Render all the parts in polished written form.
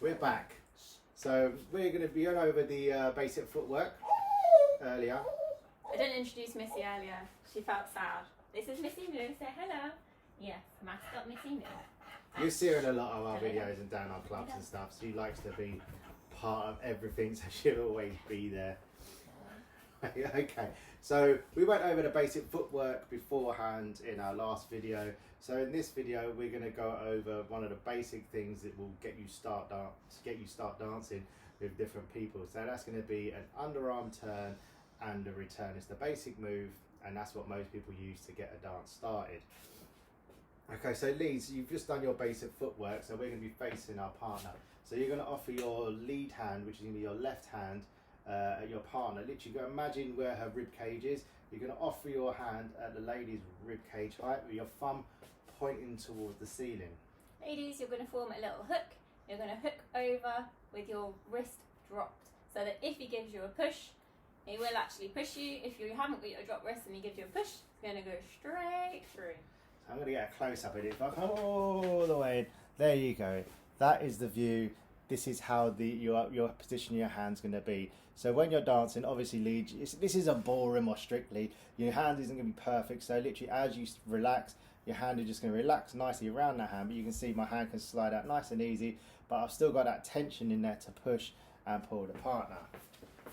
We're back. So we're going to be going over the basic footwork earlier. I didn't introduce Missy earlier. She felt sad. This is Missy Lou. Say hello. Yes, mascot Missy Lou. You see her in a lot of our videos and down our clubs and stuff. She likes to be part of everything, so she'll always be there. Okay, so we went over the basic footwork beforehand in our last video. So in this video, we're going to go over one of the basic things that will get you start dancing with different people. So that's going to be an underarm turn and a return. It's the basic move, and that's what most people use to get a dance started. Okay, so Leeds, you've just done your basic footwork, so we're going to be facing our partner. So you're going to offer your lead hand, which is going to be your left hand, at your partner. Literally, go imagine where her rib cage is. You're going to offer your hand at the lady's rib cage height with your thumb pointing towards the ceiling. Ladies, you're going to form a little hook. You're going to hook over with your wrist dropped, so that if he gives you a push, he will actually push you. If you haven't got your drop wrist and he gives you a push, it's going to go straight through. So I'm going to get a close up of it. If I come all the way in, there you go. That is the view. This is how your position of your hand's going to be. So when you're dancing, obviously, Lead, this isn't ballroom or Strictly. Your hand isn't going to be perfect. So literally, as you relax, your hand is just going to relax nicely around that hand. But you can see my hand can slide out nice and easy. But I've still got that tension in there to push and pull the partner.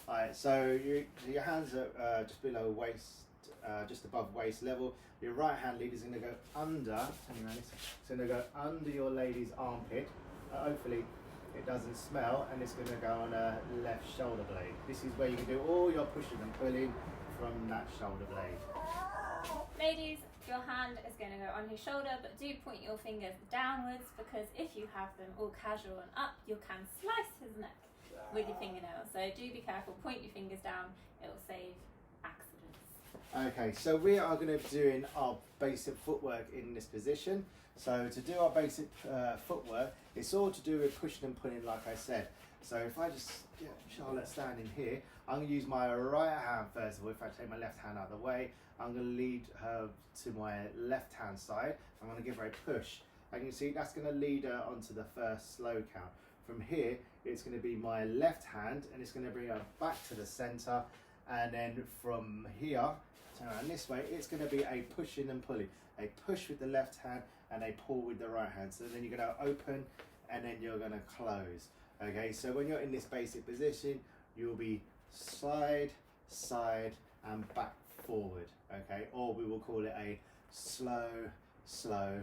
All right. So your hands are just below waist, just above waist level. Your right hand, Lead, is going to go under. It's going to go under your lady's armpit. Hopefully it doesn't smell, and it's going to go on a left shoulder blade. This is where you can do all your pushing and pulling from that shoulder blade. Ladies, your hand is going to go on his shoulder, but do point your fingers downwards, because if you have them all casual and up, you can slice his neck with your fingernails. So do be careful, point your fingers down, it will save accidents. Okay, so we are going to be doing our basic footwork in this position. So to do our basic footwork, it's all to do with pushing and pulling, like I said. So if I just get Charlotte standing here, I'm going to use my right hand first of all. If I take my left hand out of the way, I'm going to lead her to my left hand side. I'm going to give her a push. And you can see that's going to lead her onto the first slow count. From here, it's going to be my left hand, and it's going to bring her back to the center. And then from here, turn around this way, it's going to be a pushing and pulling. A push with the left hand and a pull with the right hand. So then you're going to open and then you're going to close. Okay, so when you're in this basic position, you'll be slide, side, and back forward. Okay, or we will call it a slow, slow,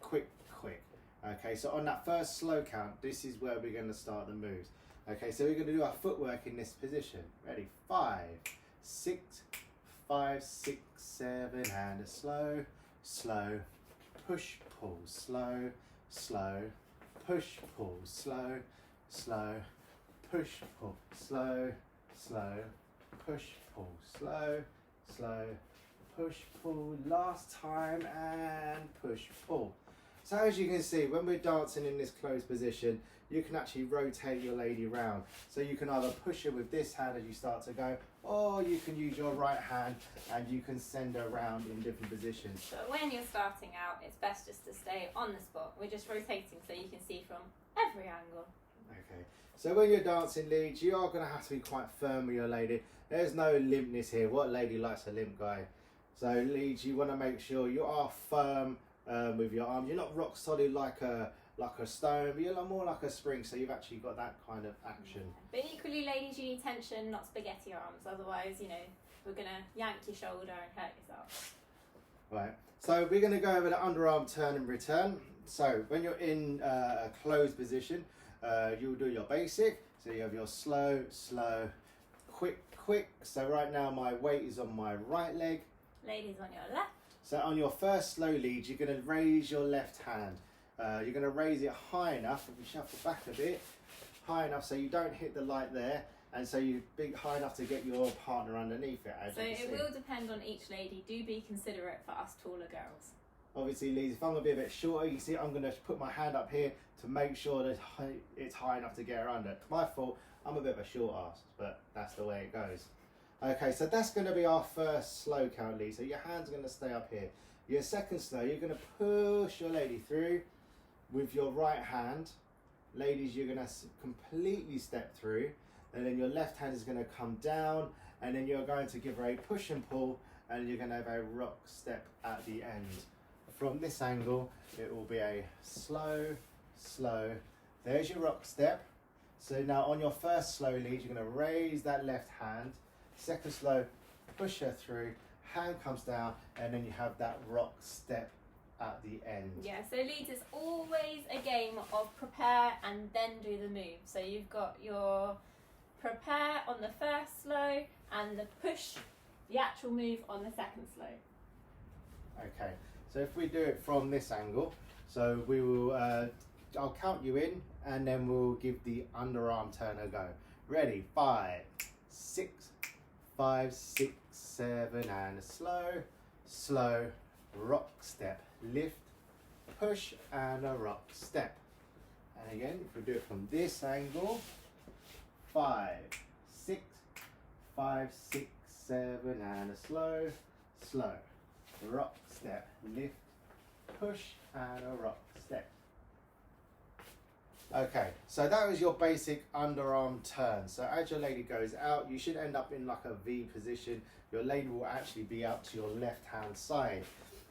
quick, quick. Okay, so on that first slow count, this is where we're going to start the moves. Okay, so we're going to do our footwork in this position. Ready? 5, 6, 5, 6, 7, and a slow, slow, push, pull, slow, slow, push, pull, slow, slow, push, pull, slow, slow, push, pull, slow, slow, push, pull, last time, and push, pull. So as you can see, when we're dancing in this closed position, you can actually rotate your lady round. So you can either push her with this hand as you start to go, or you can use your right hand and you can send her around in different positions. But when you're starting out, it's best just to stay on the spot. We're just rotating so you can see from every angle. Okay, so when you're dancing, Leeds, you are going to have to be quite firm with your lady. There's no limpness here. What lady likes a limp guy? So Leeds, you want to make sure you are firm with your arms. You're not rock solid like a stone, but you're more like a spring, so you've actually got that kind of action. Yeah. But equally, ladies, you need tension, not spaghetti arms. Otherwise, you know, we're going to yank your shoulder and hurt yourself. Right, so we're going to go over the underarm turn and return. So when you're in a closed position, you'll do your basic. So you have your slow, slow, quick, quick. So right now my weight is on my right leg. Ladies, on your left. So on your first slow lead, you're going to raise your left hand. You're going to raise it high enough, if you shuffle back a bit, high enough so you don't hit the light there, and so you big high enough to get your partner underneath it. So it will depend on each lady. Do be considerate for us taller girls. Obviously, Lisa, if I'm going to be a bit shorter, you see I'm going to put my hand up here to make sure that it's high enough to get her under. My fault, I'm a bit of a short ass, but that's the way it goes. Okay, so that's going to be our first slow count, Lisa. Your hand's going to stay up here. Your second slow, you're going to push your lady through with your right hand, ladies, you're gonna completely step through, and then your left hand is gonna come down, and then you're going to give her a push and pull, and you're gonna have a rock step at the end. From this angle, it will be a slow, slow. There's your rock step. So now on your first slow lead, you're gonna raise that left hand. Second slow, push her through, hand comes down, and then you have that rock step at the end. Yeah, so leads is always a game of prepare and then do the move. So you've got your prepare on the first slow and the push, the actual move on the second slow. Okay, so if we do it from this angle, so we will, I'll count you in, and then we'll give the underarm turn a go. Ready, 5, 6, 5, 6, 7, and a slow, slow, rock step, lift, push, and a rock step. And again, if we do it from this angle, 5, 6, 5, 6, 7, and a slow, slow, rock step, lift, push, and a rock step. Okay, so that was your basic underarm turn. So as your lady goes out, you should end up in like a V position. Your lady will actually be out to your left hand side.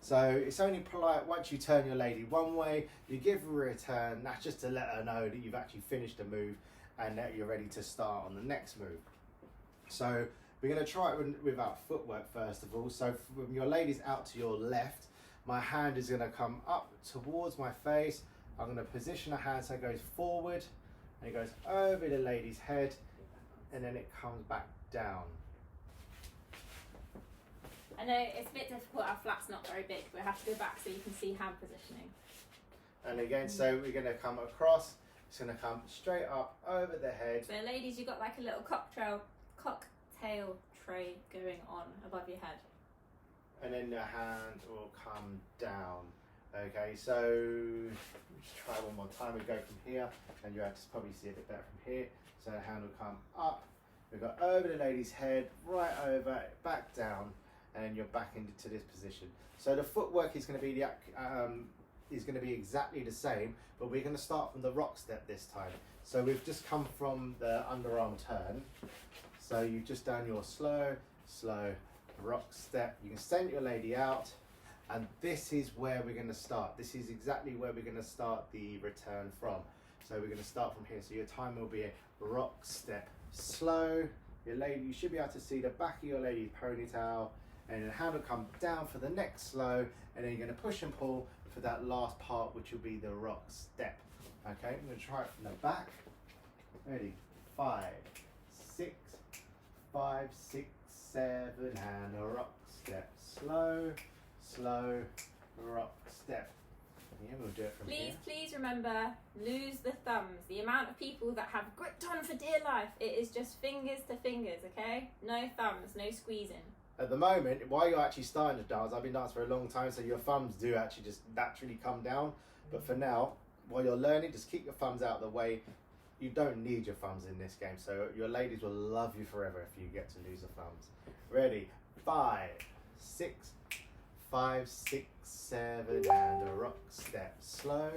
So it's only polite once you turn your lady one way, you give her a turn. That's just to let her know that you've actually finished the move and that you're ready to start on the next move. So we're going to try it with our footwork first of all. So when your lady's out to your left, my hand is going to come up towards my face. I'm going to position a hand so it goes forward and it goes over the lady's head and then it comes back down. I know it's a bit difficult, our flat's not very big, we have to go back so you can see hand positioning. And again, so we're going to come across, it's going to come straight up over the head. So ladies, you've got like a little cocktail tray going on above your head. And then the hand will come down. Okay, so let's try one more time. We go from here, and you have to probably see a bit better from here. So the hand will come up. We go over the lady's head, right over, back down, and then you're back into this position. So the footwork is going to be exactly the same, but we're going to start from the rock step this time. So we've just come from the underarm turn. So you've just done your slow, slow rock step. You can send your lady out. And this is where we're going to start. This is exactly where we're going to start the return from. So we're going to start from here. So your time will be a rock step, slow. Your lady, you should be able to see the back of your lady's ponytail, and the hand will come down for the next slow, and then you're going to push and pull for that last part, which will be the rock step. Okay, I'm going to try it from the back. Ready? 5, 6, 5, 6, 7, and a rock step, slow. Slow rock step. Yeah, we'll do it from here. Please remember, lose the thumbs. The amount of people that have gripped on for dear life, it is just fingers to fingers, okay? No thumbs, no squeezing. At the moment, while you're actually starting to dance, I've been dancing for a long time, so your thumbs do actually just naturally come down. But for now, while you're learning, just keep your thumbs out of the way. You don't need your thumbs in this game, so your ladies will love you forever if you get to lose your thumbs. Ready? 5, 6, 5, 6, 7, and a rock step. Slow,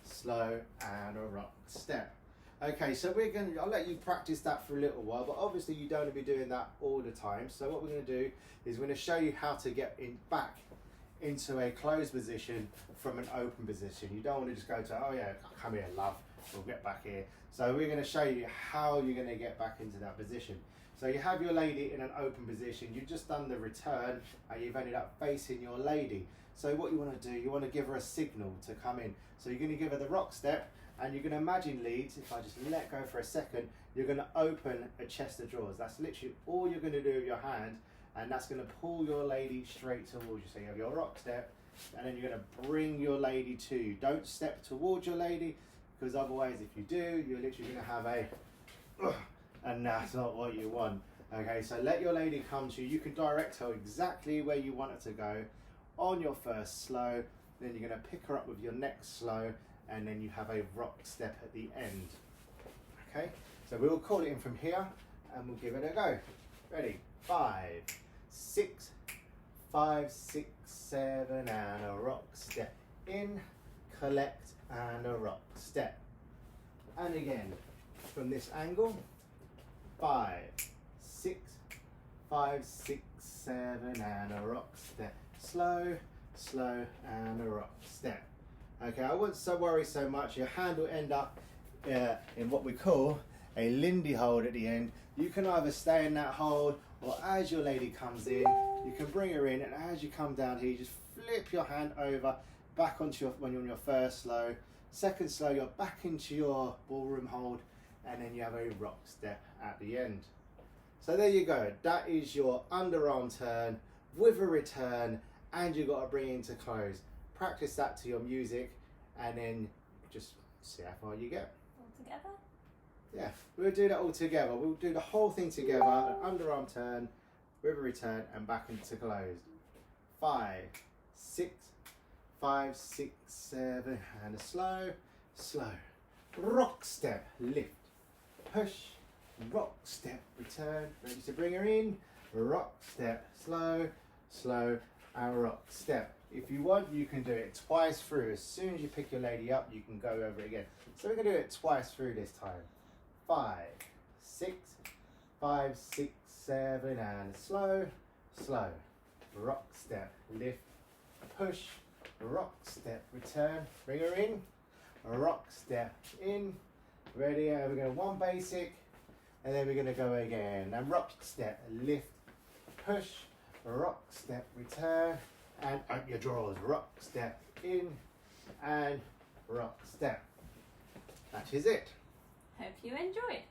slow, and a rock step. Okay, so I'll let you practice that for a little while, but obviously you don't want to be doing that all the time. So what we're going to do is we're going to show you how to get back into a closed position from an open position. You don't want to just go to, oh yeah, come here, love, we'll get back here. So we're going to show you how you're going to get back into that position. So you have your lady in an open position, you've just done the return and you've ended up facing your lady. So what you want to do, you want to give her a signal to come in. So you're going to give her the rock step and you're going to imagine, leads, if I just let go for a second, you're going to open a chest of drawers. That's literally all you're going to do with your hand, and that's going to pull your lady straight towards you. So you have your rock step and then you're going to bring your lady to you. Don't step towards your lady, because otherwise if you do, you're literally going to have a and that's not what you want. Okay, so let your lady come to you. You can direct her exactly where you want her to go on your first slow. Then you're going to pick her up with your next slow, and then you have a rock step at the end. Okay, so we'll call it in from here and we'll give it a go. Ready? 5, 6, 5, 6, 7, and a rock step. In, collect, and a rock step. And again, from this angle, 5, 6, 5, 6, 7, and a rock step. Slow, slow, and a rock step. Okay, I wouldn't worry so much. Your hand will end up in what we call a Lindy hold at the end. You can either stay in that hold, or as your lady comes in, you can bring her in, and as you come down here, you just flip your hand over, back onto when you're on your first slow. Second slow, you're back into your ballroom hold, and then you have a rock step at the end. So there you go. That is your underarm turn with a return, and you've got to bring it into close. Practice that to your music, and then just see how far you get. All together? Yeah, we'll do that all together. We'll do the whole thing together. An underarm turn, with a return, and back into close. 5, 6, 5, 6, 7, and a slow, slow. Rock step, lift, push, rock step, return. Ready to bring her in. Rock step, slow, slow, and rock step. If you want, you can do it twice through. As soon as you pick your lady up, you can go over it again. So we're going to do it twice through this time. 5, 6, 5, 6, 7, and slow, slow. Rock step, lift, push, rock step, return. Bring her in. Rock step in. Ready? We're going to one basic, and then we're going to go again. And rock step, lift, push, rock step, return, and open your drawers. Rock step in, and rock step. That is it. Hope you enjoyed.